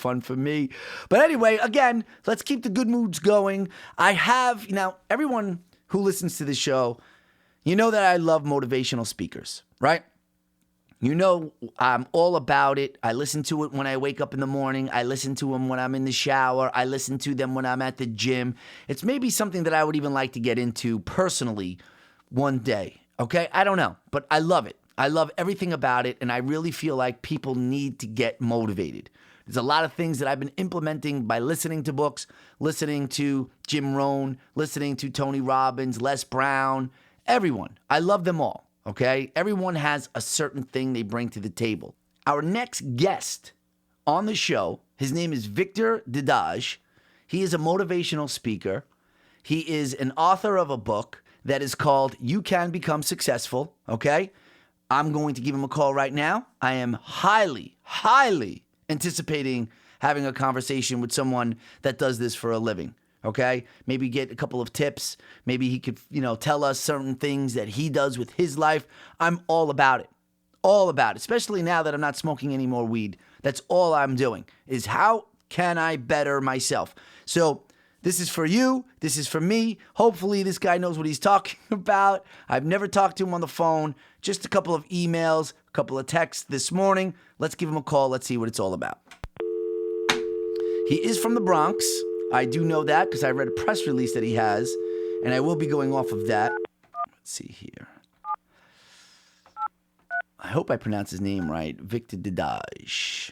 fun for me. But anyway, again, let's keep the good moods going. Now, everyone who listens to this show, you know that I love motivational speakers, right? You know I'm all about it. I listen to it when I wake up in the morning. I listen to them when I'm in the shower. I listen to them when I'm at the gym. It's maybe something that I would even like to get into personally one day, okay? I don't know, but I love it. I love everything about it, and I really feel like people need to get motivated. There's a lot of things that I've been implementing by listening to books, listening to Jim Rohn, listening to Tony Robbins, Les Brown, everyone. I love them all, okay? Everyone has a certain thing they bring to the table. Our next guest on the show, his name is Victor Dedaj. He is a motivational speaker. He is an author of a book that is called You Can Become Successful, okay? I'm going to give him a call right now. I am highly anticipating having a conversation with someone that does this for a living, okay? Maybe get a couple of tips. Maybe he could, tell us certain things that he does with his life. I'm all about it. All about it, especially now that I'm not smoking any more weed. That's all I'm doing is how can I better myself? So this is for you. This is for me. Hopefully this guy knows what he's talking about. I've never talked to him on the phone. Just a couple of emails, a couple of texts this morning. Let's give him a call. Let's see what it's all about. He is from the Bronx. I do know that because I read a press release that he has, and I will be going off of that. Let's see here. I hope I pronounce his name right. Victor Dedaj.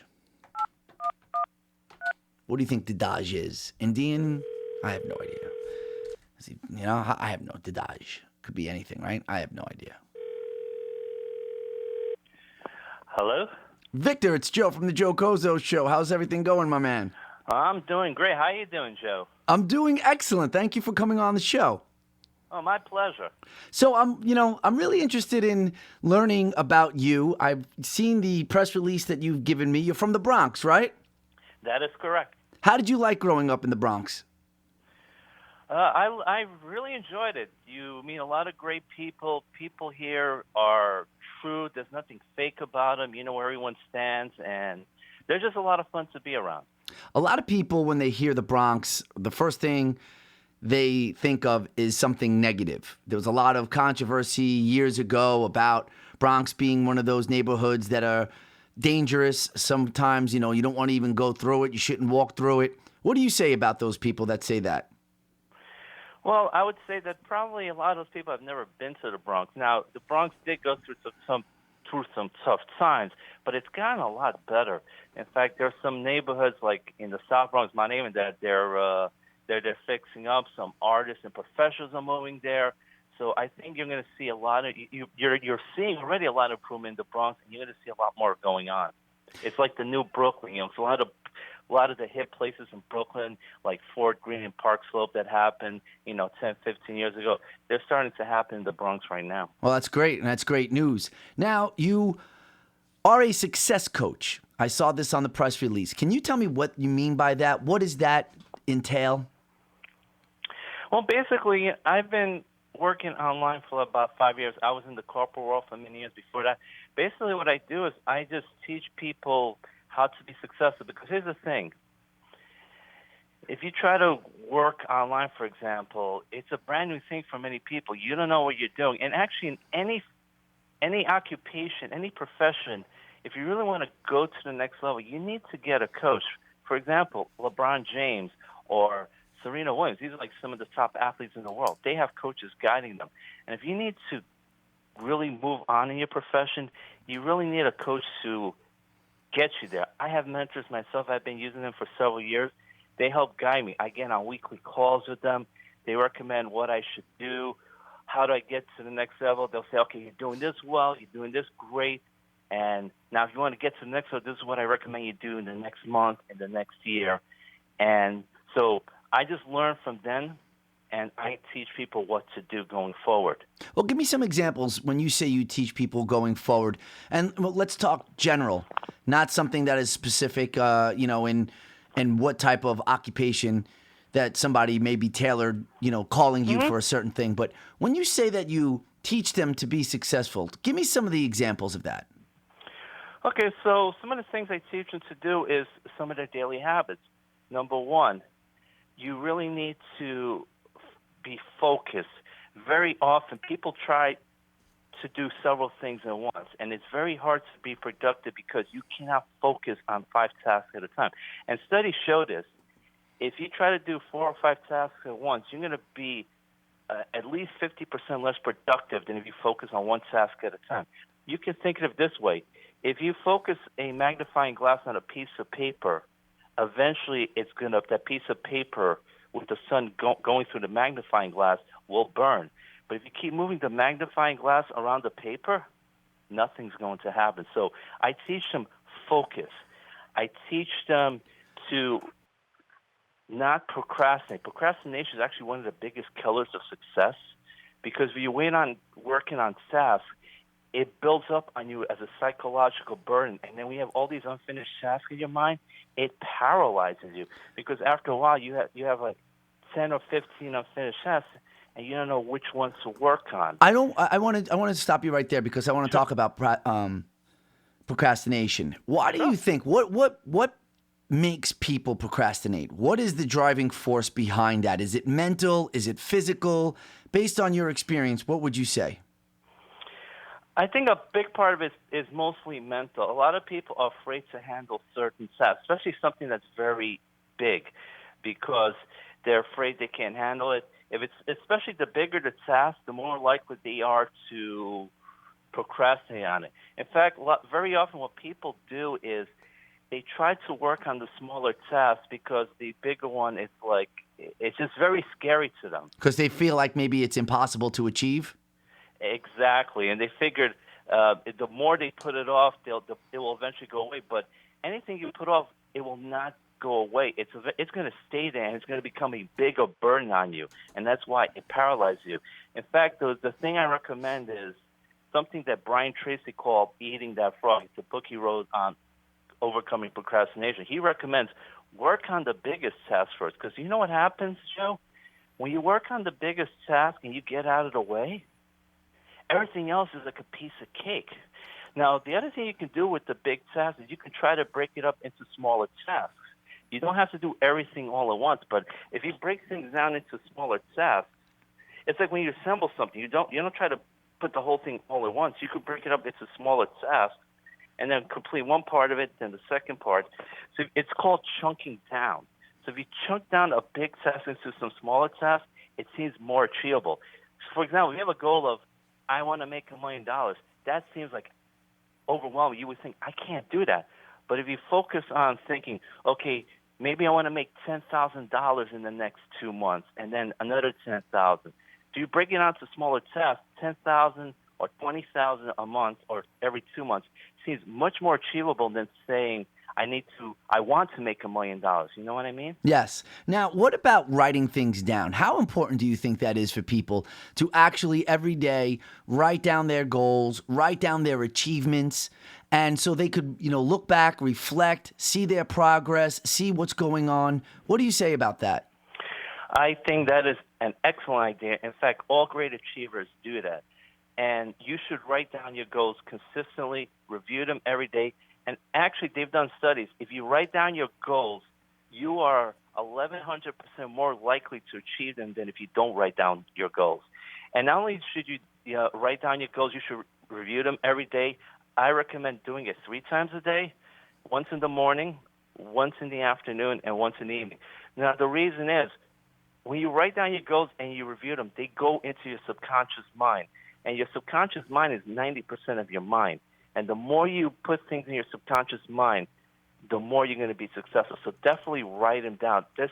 What do you think Dedaj is? Indian? I have no idea. Is he, I have no Dedaj. Could be anything, right? I have no idea. Hello? Victor, it's Joe from the Joe Cozzo Show. How's everything going, my man? I'm doing great. How you doing, Joe? I'm doing excellent. Thank you for coming on the show. Oh, my pleasure. So I'm really interested in learning about you. I've seen the press release that you've given me. You're from the Bronx, right? That is correct. How did you like growing up in the Bronx? I really enjoyed it. You meet a lot of great people. People here are true. There's nothing fake about them. You know where everyone stands, and they're just a lot of fun to be around. A lot of people, when they hear the Bronx, the first thing they think of is something negative. There was a lot of controversy years ago about Bronx being one of those neighborhoods that are dangerous. Sometimes, you don't want to even go through it. You shouldn't walk through it. What do you say about those people that say that? Well, I would say that probably a lot of those people have never been to the Bronx. Now, the Bronx did go through some tough times, but it's gotten a lot better. In fact, there's some neighborhoods like in the South Bronx, Mount Aiken, that they're fixing up. Some artists and professionals are moving there. So I think you're going to see a lot of you're seeing already a lot of improvement in the Bronx, and you're going to see a lot more going on. It's like the new Brooklyn. So a lot of the hip places in Brooklyn, like Fort Greene and Park Slope, that happened 10, 15 years ago, they're starting to happen in the Bronx right now. Well, that's great, and that's great news. Now, you are a success coach. I saw this on the press release. Can you tell me what you mean by that? What does that entail? Well, basically, I've been working online for about 5 years. I was in the corporate world for many years before that. Basically, what I do is I just teach people how to be successful. Because here's the thing. If you try to work online, for example, it's a brand new thing for many people. You don't know what you're doing. And actually, in any occupation, any profession, if you really want to go to the next level, you need to get a coach. For example, LeBron James or Serena Williams, these are like some of the top athletes in the world. They have coaches guiding them. And if you need to really move on in your profession, you really need a coach to get you there. I have mentors myself. I've been using them for several years. They help guide me. I get on weekly calls with them. They recommend what I should do. How do I get to the next level? They'll say, okay, you're doing this well. You're doing this great. And now if you want to get to the next level, this is what I recommend you do in the next month, in the next year. And so I just learn from them, and I teach people what to do going forward. Well, give me some examples when you say you teach people going forward. And let's talk general, not something that is specific, in what type of occupation that somebody may be tailored, calling you for a certain thing. But when you say that you teach them to be successful, give me some of the examples of that. Okay, so some of the things I teach them to do is some of their daily habits. Number one, you really need to be focused. Very often, people try to do several things at once, and it's very hard to be productive because you cannot focus on 5 tasks at a time. And studies show this. If you try to do 4 or 5 tasks at once, you're going to be at least 50% less productive than if you focus on one task at a time. You can think of it this way. If you focus a magnifying glass on a piece of paper, eventually that piece of paper with the sun going through the magnifying glass will burn. But if you keep moving the magnifying glass around the paper, nothing's going to happen. So I teach them focus. I teach them to not procrastinate. Procrastination is actually one of the biggest killers of success because when you wait on working on tasks, it builds up on you as a psychological burden. And then we have all these unfinished tasks in your mind. It paralyzes you because after a while you have like 10 or 15 unfinished tasks and you don't know which ones to work on. I want to stop you right there because I want to talk about procrastination. Why do you think what makes people procrastinate? What is the driving force behind that? Is it mental? Is it physical? Based on your experience, what would you say? I think a big part of it is mostly mental. A lot of people are afraid to handle certain tasks, especially something that's very big, because they're afraid they can't handle it. If it's especially the bigger the task, the more likely they are to procrastinate on it. In fact, very often what people do is they try to work on the smaller tasks because the bigger one is like it's just very scary to them. Because they feel like maybe it's impossible to achieve? Exactly, and they figured the more they put it off, it will eventually go away. But anything you put off, it will not go away. It's going to stay there, and it's going to become a bigger burden on you, and that's why it paralyzes you. In fact, the thing I recommend is something that Brian Tracy called "Eating That Frog." It's a book he wrote on overcoming procrastination. He recommends work on the biggest task first, because you know what happens, Joe? When you work on the biggest task and you get out of the way, everything else is like a piece of cake. Now, the other thing you can do with the big task is you can try to break it up into smaller tasks. You don't have to do everything all at once, but if you break things down into smaller tasks, it's like when you assemble something. You don't try to put the whole thing all at once. You could break it up into smaller tasks and then complete one part of it, then the second part. So it's called chunking down. So if you chunk down a big task into some smaller tasks, it seems more achievable. For example, if you have a goal of I want to make $1 million. That seems like overwhelming. You would think, I can't do that. But if you focus on thinking, okay, maybe I want to make $10,000 in the next 2 months and then another $10,000. So you break it down to smaller tasks, 10,000 or 20,000 a month or every 2 months seems much more achievable than saying, I want to make $1 million. You know what I mean? Yes. Now, what about writing things down? How important do you think that is for people to actually every day write down their goals, write down their achievements, and so they could, look back, reflect, see their progress, see what's going on? What do you say about that? I think that is an excellent idea. In fact, all great achievers do that. And you should write down your goals consistently, review them every day. And actually, they've done studies. If you write down your goals, you are 1,100% more likely to achieve them than if you don't write down your goals. And not only should you write down your goals, you should review them every day. I recommend doing it 3 times a day, once in the morning, once in the afternoon, and once in the evening. Now, the reason is when you write down your goals and you review them, they go into your subconscious mind. And your subconscious mind is 90% of your mind. And the more you put things in your subconscious mind, the more you're going to be successful. So definitely write them down. There's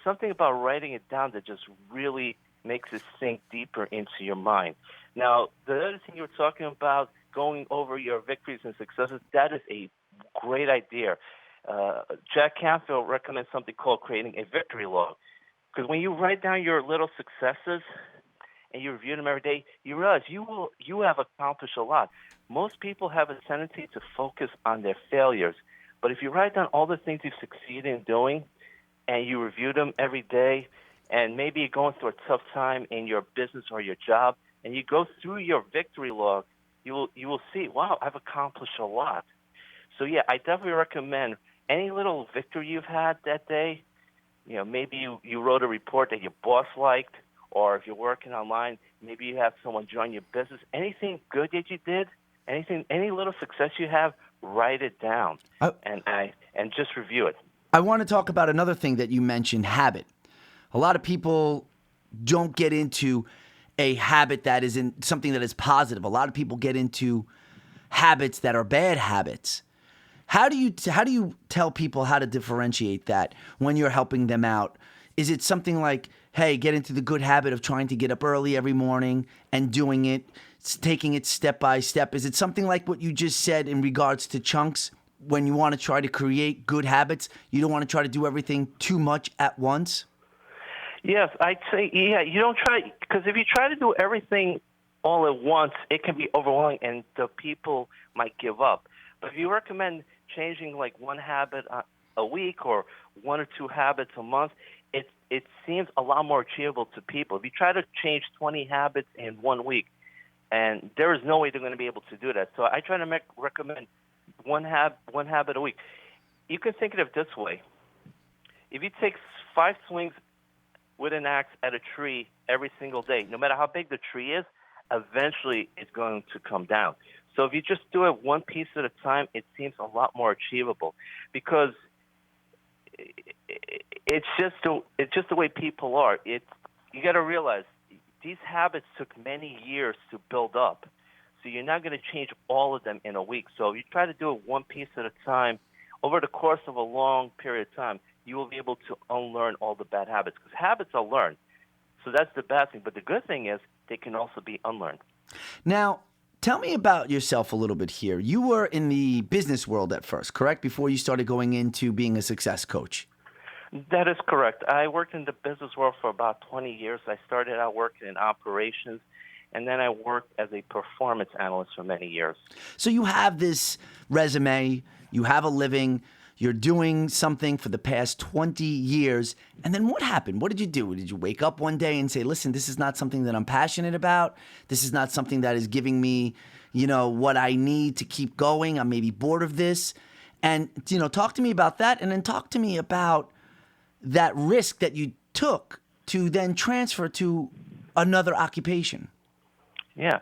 something about writing it down that just really makes it sink deeper into your mind. Now, the other thing you were talking about, going over your victories and successes, that is a great idea. Jack Canfield recommends something called creating a victory log. Because when you write down your little successes and you review them every day, you realize you have accomplished a lot. Most people have a tendency to focus on their failures. But if you write down all the things you've succeeded in doing and you review them every day, and maybe you're going through a tough time in your business or your job, and you go through your victory log, you will see, wow, I've accomplished a lot. So yeah, I definitely recommend any little victory you've had that day. Maybe you wrote a report that your boss liked, or if you're working online, maybe you have someone join your business. Anything good that you did, any little success you have, write it down I, and just review it. I want to talk about another thing that you mentioned, habit. A lot of people don't get into a habit that isn't something that is positive. A lot of people get into habits that are bad habits. How do you tell people how to differentiate that when you're helping them out? Is it something like, hey, get into the good habit of trying to get up early every morning and doing it, taking it step by step? Is it something like what you just said in regards to chunks? When you want to try to create good habits, you don't want to try to do everything too much at once? Yes, I'd say, yeah, you don't try, because if you try to do everything all at once, it can be overwhelming and the people might give up. But if you recommend changing like one habit a week or one or two habits a month, it seems a lot more achievable to people. If you try to change 20 habits in 1 week, and there is no way they're going to be able to do that. So I try to recommend one habit a week. You can think of it this way. If you take 5 swings with an axe at a tree every single day, no matter how big the tree is, eventually it's going to come down. So if you just do it one piece at a time, it seems a lot more achievable, because it's just the way people are. You got to realize these habits took many years to build up. So you're not going to change all of them in a week. So if you try to do it one piece at a time, over the course of a long period of time, you will be able to unlearn all the bad habits, because habits are learned. So that's the bad thing. But the good thing is they can also be unlearned. Now, tell me about yourself a little bit here. You were in the business world at first, correct? Before you started going into being a success coach. That is correct. I worked in the business world for about 20 years. I started out working in operations, and then I worked as a performance analyst for many years. So you have this resume, you have a living, you're doing something for the past 20 years, and then what happened? What did you do? Did you wake up one day and say, listen, this is not something that I'm passionate about. This is not something that is giving me, what I need to keep going. I'm maybe bored of this. And, talk to me about that, and then talk to me about that risk that you took to then transfer to another occupation. Yeah.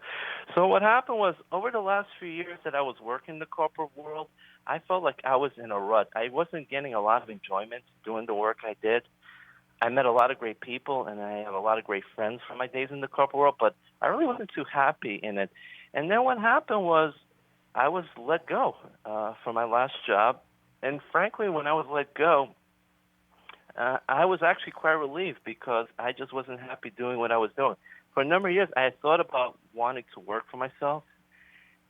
So what happened was, over the last few years that I was working in the corporate world, I felt like I was in a rut. I wasn't getting a lot of enjoyment doing the work I did. I met a lot of great people, and I have a lot of great friends from my days in the corporate world, but I really wasn't too happy in it. And then what happened was I was let go from my last job. And frankly, when I was let go, I was actually quite relieved, because I just wasn't happy doing what I was doing. For a number of years, I had thought about wanting to work for myself,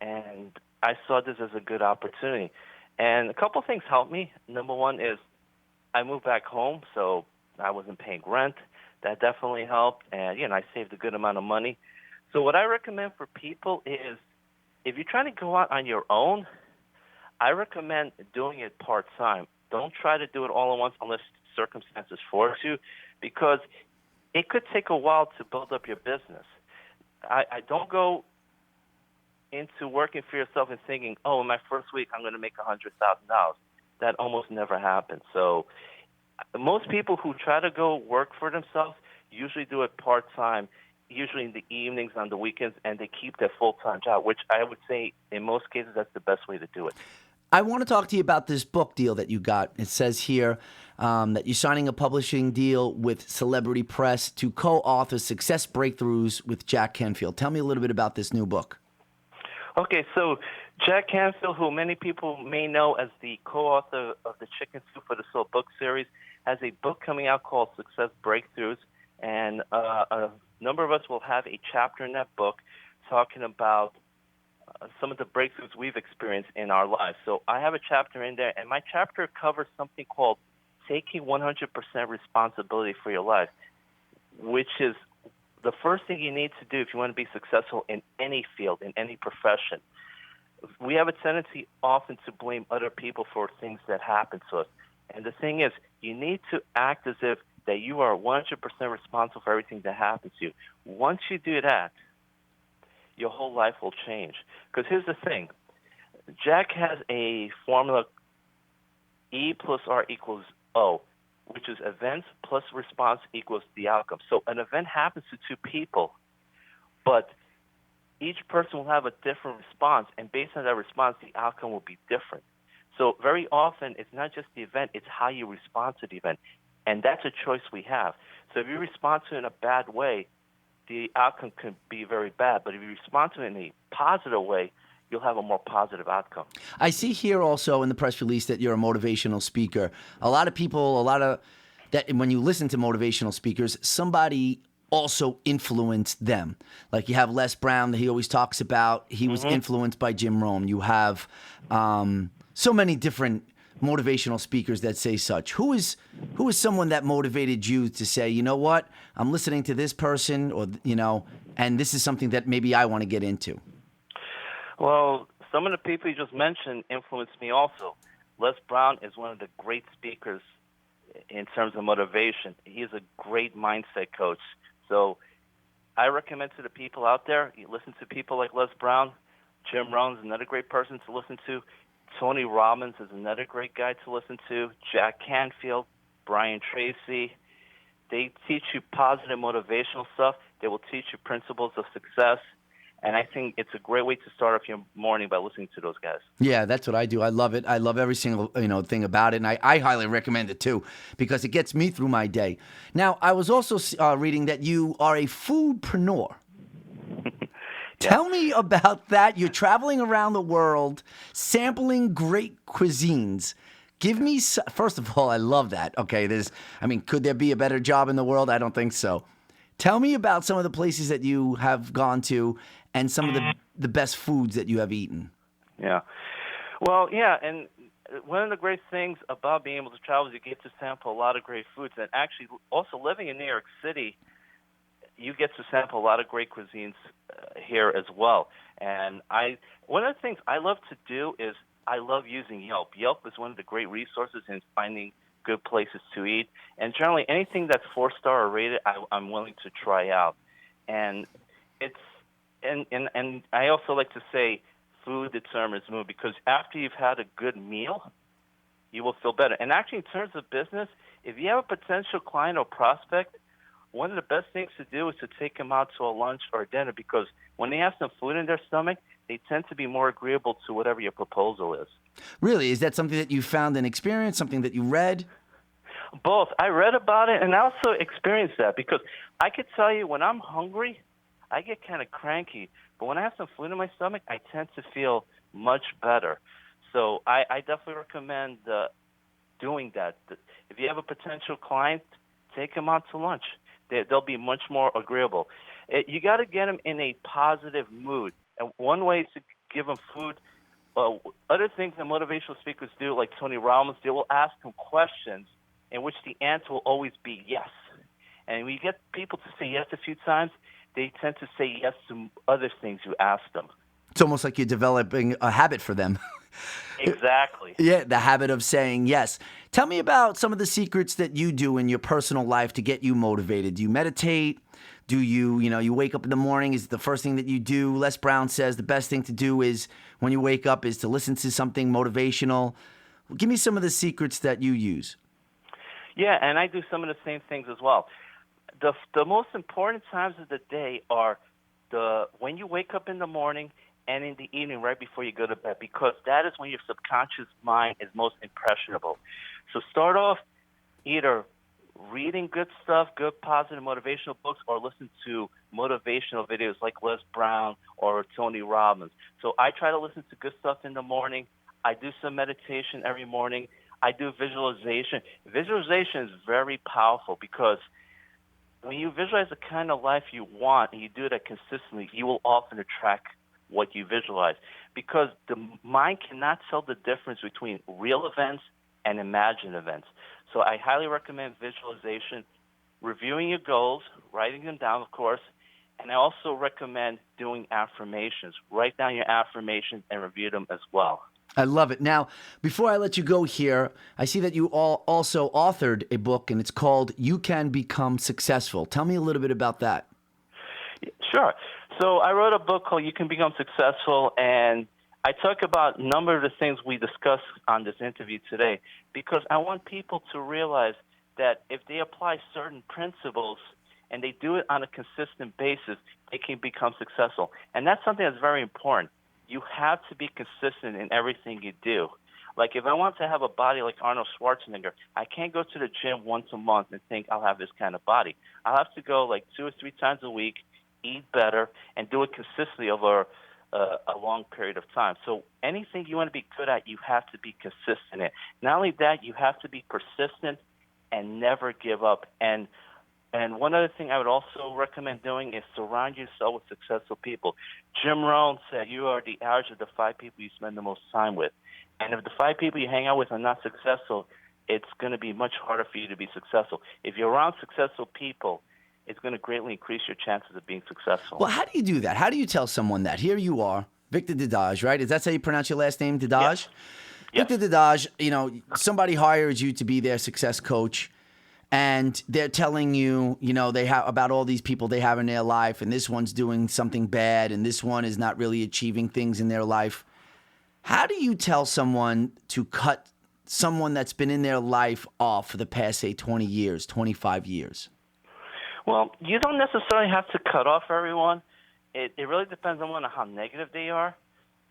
and I saw this as a good opportunity. And a couple of things helped me. Number one is I moved back home, so I wasn't paying rent. That definitely helped, and I saved a good amount of money. So what I recommend for people is, if you're trying to go out on your own, I recommend doing it part-time. Don't try to do it all at once unless circumstances force you, because it could take a while to build up your business. I don't go into working for yourself and thinking, in my first week I'm going to make $100,000. That almost never happens. So most people who try to go work for themselves usually do it part-time, usually in the evenings, on the weekends, and they keep their full-time job, which I would say in most cases that's the best way to do it. I want to talk to you about this book deal that you got. It says here that you're signing a publishing deal with Celebrity Press to co-author Success Breakthroughs with Jack Canfield. Tell me a little bit about this new book. Okay, so Jack Canfield, who many people may know as the co-author of the Chicken Soup for the Soul book series, has a book coming out called Success Breakthroughs, and a number of us will have a chapter in that book talking about some of the breakthroughs we've experienced in our lives. So I have a chapter in there, and my chapter covers something called taking 100% responsibility for your life, which is the first thing you need to do if you want to be successful in any field, in any profession. We have a tendency often to blame other people for things that happen to us. And the thing is, you need to act as if that you are 100% responsible for everything that happens to you. Once you do that, your whole life will change. Because here's the thing. Jack has a formula, E plus R equals O, which is events plus response equals the outcome. So an event happens to two people, but each person will have a different response, and based on that response, the outcome will be different. So very often, it's not just the event, it's how you respond to the event. And that's a choice we have. So if you respond to it in a bad way, the outcome can be very bad. But if you respond to it in a positive way, you'll have a more positive outcome. I see here also in the press release that you're a motivational speaker. A lot of people, that when you listen to motivational speakers, somebody also influenced them. Like you have Les Brown that he always talks about. He was influenced by Jim Rohn. You have so many different motivational speakers that say such. Who is someone that motivated you to say, you know what, I'm listening to this person, or and this is something that maybe I want to get into? Well, some of the people you just mentioned influenced me also. Les Brown is one of the great speakers in terms of motivation. He is a great mindset coach. So I recommend to the people out there, you listen to people like Les Brown. Jim Rohn is another great person to listen to. Tony Robbins is another great guy to listen to. Jack Canfield, Brian Tracy. They teach you positive motivational stuff. They will teach you principles of success. And I think it's a great way to start off your morning by listening to those guys. Yeah, that's what I do. I love it. I love every single thing about it, and I highly recommend it too because it gets me through my day. Now, I was also reading that you are a foodpreneur. Tell me about that. You're traveling around the world, sampling great cuisines. Give me, first of all, I love that. Okay, could there be a better job in the world? I don't think so. Tell me about some of the places that you have gone to and some of the best foods that you have eaten. Yeah. Well, yeah, and one of the great things about being able to travel is you get to sample a lot of great foods. And actually, also living in New York City, you get to sample a lot of great cuisines here as well. And one of the things I love to do is I love using Yelp. Yelp is one of the great resources in finding good places to eat. And generally, anything that's 4-star or rated, I'm willing to try out. And it's and I also like to say food determines mood, because after you've had a good meal, you will feel better. And actually, in terms of business, if you have a potential client or prospect, one of the best things to do is to take them out to a lunch or a dinner, because when they have some food in their stomach, they tend to be more agreeable to whatever your proposal is. Really? Is that something that you found in experience, something that you read? Both. I read about it and I also experienced that, because I could tell you when I'm hungry, I get kind of cranky. But when I have some food in my stomach, I tend to feel much better. So I definitely recommend doing that. If you have a potential client, take them out to lunch. They'll be much more agreeable. You got to get them in a positive mood. And one way is to give them food. Other things that motivational speakers do, like Tony Robbins, they will ask them questions in which the answer will always be yes. And when you get people to say yes a few times, they tend to say yes to other things you ask them. It's almost like you're developing a habit for them. Exactly. Yeah, the habit of saying yes. Tell me about some of the secrets that you do in your personal life to get you motivated. Do you meditate? Do you wake up in the morning? Is it the first thing that you do? Les Brown says the best thing to do is when you wake up is to listen to something motivational. Give me some of the secrets that you use. Yeah, and I do some of the same things as well. The most important times of the day are when you wake up in the morning and in the evening right before you go to bed, because that is when your subconscious mind is most impressionable. So start off either reading good stuff, good positive motivational books, or listen to motivational videos like Les Brown or Tony Robbins. So I try to listen to good stuff in the morning. I do some meditation every morning. I do visualization. Visualization is very powerful, because when you visualize the kind of life you want and you do that consistently, you will often attract what you visualize, because the mind cannot tell the difference between real events and imagined events. So I highly recommend visualization, reviewing your goals, writing them down, of course, and I also recommend doing affirmations. Write down your affirmations and review them as well. I love it. Now, before I let you go here, I see that you also authored a book, and it's called You Can Become Successful. Tell me a little bit about that. Sure. So I wrote a book called You Can Become Successful, and I talk about a number of the things we discussed on this interview today because I want people to realize that if they apply certain principles and they do it on a consistent basis, they can become successful. And that's something that's very important. You have to be consistent in everything you do. Like if I want to have a body like Arnold Schwarzenegger, I can't go to the gym once a month and think I'll have this kind of body. I'll have to go like 2 or 3 times a week, eat better, and do it consistently over a long period of time. So anything you want to be good at, you have to be consistent in. Not only that, you have to be persistent and never give up. And one other thing I would also recommend doing is surround yourself with successful people. Jim Rohn said you are the average of the 5 people you spend the most time with. And if the 5 people you hang out with are not successful, it's going to be much harder for you to be successful. If you're around successful people, it's going to greatly increase your chances of being successful. Well, how do you do that? How do you tell someone that? Here you are, Victor Dedaj, right? Is that how you pronounce your last name, Dedaj? Yes. Victor Dedaj, somebody hires you to be their success coach, and they're telling you, they have about all these people they have in their life, and this one's doing something bad, and this one is not really achieving things in their life. How do you tell someone to cut someone that's been in their life off for the past, say, 20 years, 25 years? Well, you don't necessarily have to cut off everyone. It really depends on how negative they are.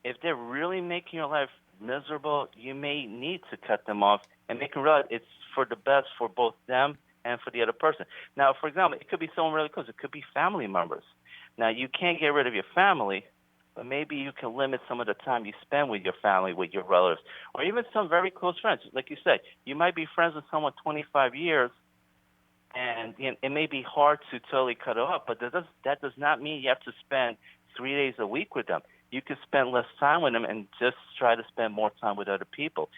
If they're really making your life miserable, you may need to cut them off and make them realize it's for the best for both them and for the other person. Now, for example, it could be someone really close. It could be family members. Now, you can't get rid of your family, but maybe you can limit some of the time you spend with your family, with your relatives, or even some very close friends. Like you said, you might be friends with someone 25 years, and it may be hard to totally cut it off, but that does not mean you have to spend 3 days a week with them. You can spend less time with them and just try to spend more time with other people.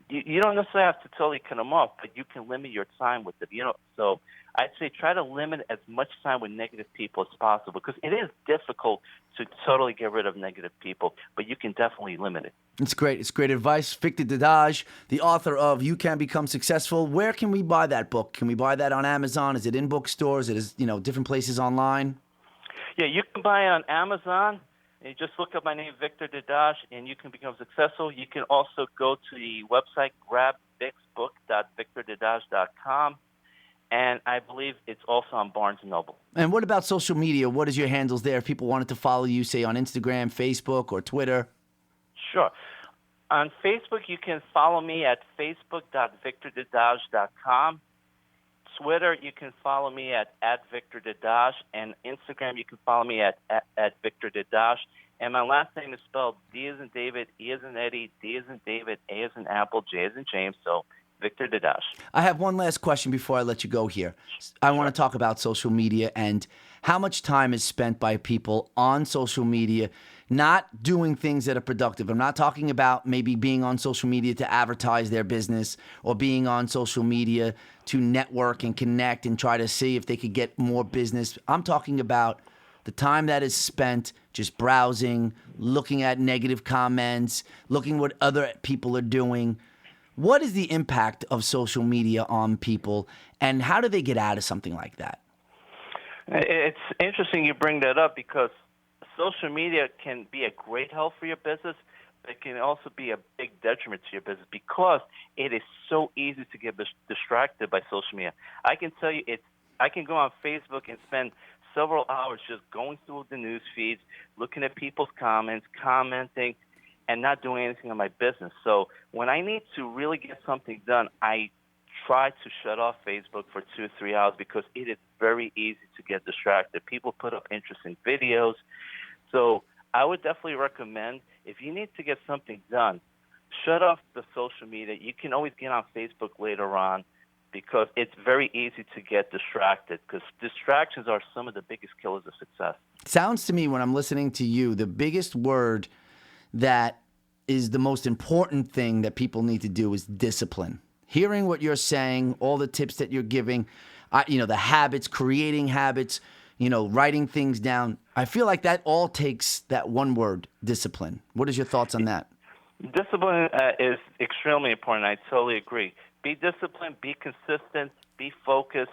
You don't necessarily have to totally cut them off, but you can limit your time with them. So I'd say try to limit as much time with negative people as possible because it is difficult to totally get rid of negative people, but you can definitely limit it. It's great. It's great advice. Victor Dedaj, the author of You Can Become Successful. Where can we buy that book? Can we buy that on Amazon? Is it in bookstores? Is it different places online? Yeah, you can buy it on Amazon. You just look up my name, Victor Dedaj, and you can become successful. You can also go to the website, grabvixbook.victordedaj.com, and I believe it's also on Barnes & Noble. And what about social media? What is your handles there if people wanted to follow you, say, on Instagram, Facebook, or Twitter? Sure. On Facebook, you can follow me at facebook.victordedaj.com. Twitter, you can follow me at Victor Dedaj, and Instagram, you can follow me at Victor Dedaj. And my last name is spelled D as in David, E as in Eddie, D as in David, A as in Apple, J as in James, so Victor Dedaj. I have one last question before I let you go here. I want to talk about social media and how much time is spent by people on social media not doing things that are productive. I'm not talking about maybe being on social media to advertise their business or being on social media to network and connect and try to see if they could get more business. I'm talking about the time that is spent just browsing, looking at negative comments, looking what other people are doing. What is the impact of social media on people, and how do they get out of something like that? It's interesting you bring that up because social media can be a great help for your business, but it can also be a big detriment to your business because it is so easy to get distracted by social media. I can tell you, I can go on Facebook and spend several hours just going through the news feeds, looking at people's comments, commenting, and not doing anything on my business. So when I need to really get something done, I try to shut off Facebook for 2 or 3 hours because it is very easy to get distracted. People put up interesting videos. So I would definitely recommend, if you need to get something done, shut off the social media. You can always get on Facebook later on because it's very easy to get distracted because distractions are some of the biggest killers of success. Sounds to me when I'm listening to you, the biggest word that is the most important thing that people need to do is discipline. Hearing what you're saying, all the tips that you're giving, the habits, creating habits, writing things down. I feel like that all takes that one word, discipline. What is your thoughts on that? Discipline is extremely important. I totally agree. Be disciplined, be consistent, be focused.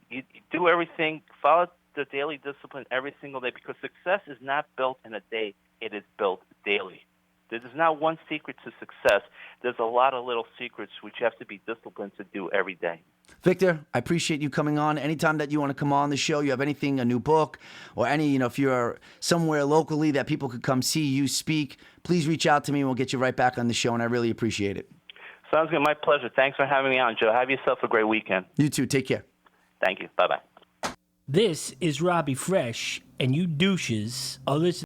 You do everything, follow the daily discipline every single day because success is not built in a day. It is built daily. There's not one secret to success. There's a lot of little secrets which you have to be disciplined to do every day. Victor, I appreciate you coming on. Anytime that you want to come on the show, you have anything, a new book, or any, if you're somewhere locally that people could come see you speak, please reach out to me and we'll get you right back on the show, and I really appreciate it. Sounds good. My pleasure. Thanks for having me on, Joe. Have yourself a great weekend. You too. Take care. Thank you. Bye-bye. This is Robbie Fresh, and you douches are listening